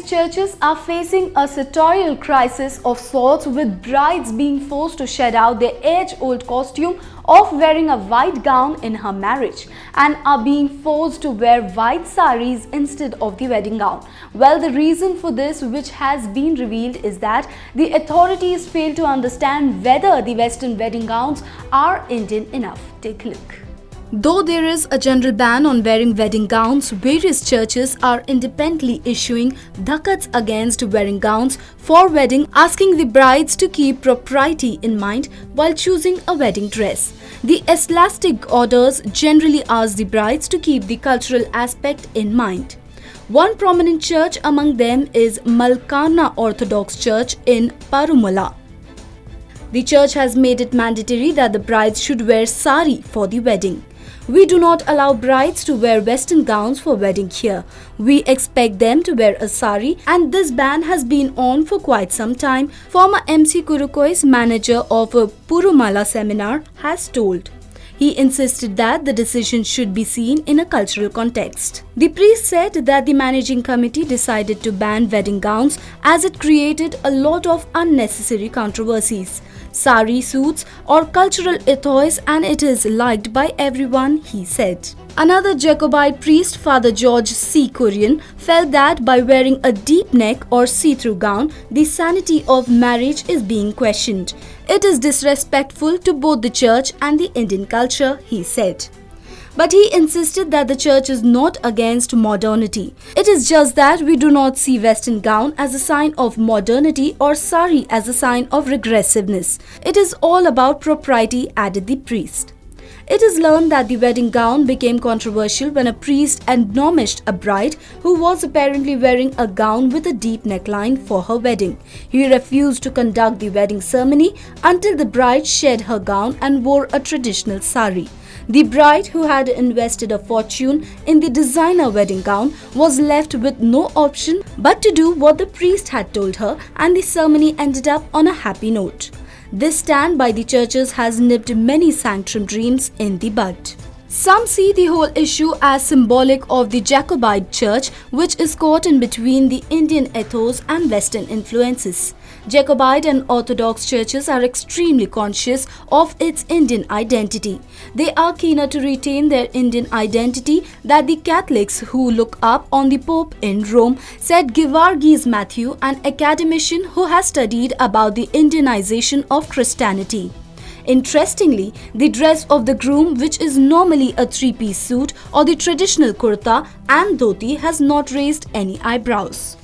churches are facing a sartorial crisis of sorts, with brides being forced to shed out their age-old costume of wearing a white gown in her marriage and are being forced to wear white saris instead of the wedding gown. Well, the reason for this, which has been revealed, is that the authorities fail to understand whether the Western wedding gowns are Indian enough. Take a look. Though there is a general ban on wearing wedding gowns, various churches are independently issuing dakats against wearing gowns for wedding, asking the brides to keep propriety in mind while choosing a wedding dress. The ecclesiastic orders generally ask the brides to keep the cultural aspect in mind. One prominent church among them is Malkana Orthodox Church in Parumala. The church has made it mandatory that the brides should wear sari for the wedding. We do not allow brides to wear western gowns for wedding here. We expect them to wear a sari, and this ban has been on for quite some time, former MC Kurukoi's manager of a Purumala seminar has told. He insisted that the decision should be seen in a cultural context. The priest said that the managing committee decided to ban wedding gowns as it created a lot of unnecessary controversies. Sari suits or cultural ethos, and it is liked by everyone, he said. Another Jacobite priest, Father George C. Kurian, felt that by wearing a deep neck or see-through gown, the sanity of marriage is being questioned. It is disrespectful to both the church and the Indian culture, he said. But he insisted that the church is not against modernity. It is just that we do not see western gown as a sign of modernity or sari as a sign of regressiveness. It is all about propriety, added the priest. It is learned that the wedding gown became controversial when a priest admonished a bride who was apparently wearing a gown with a deep neckline for her wedding. He refused to conduct the wedding ceremony until the bride shed her gown and wore a traditional sari. The bride, who had invested a fortune in the designer wedding gown, was left with no option but to do what the priest had told her, and the ceremony ended up on a happy note. This stand by the churches has nipped many sanctum dreams in the bud. Some see the whole issue as symbolic of the Jacobite church, which is caught in between the Indian ethos and Western influences. Jacobite and Orthodox churches are extremely conscious of its Indian identity. They are keener to retain their Indian identity than the Catholics, who look up on the Pope in Rome, said Gevargiz Matthew, an academician who has studied about the Indianization of Christianity. Interestingly, the dress of the groom, which is normally a three-piece suit or the traditional kurta and dhoti, has not raised any eyebrows.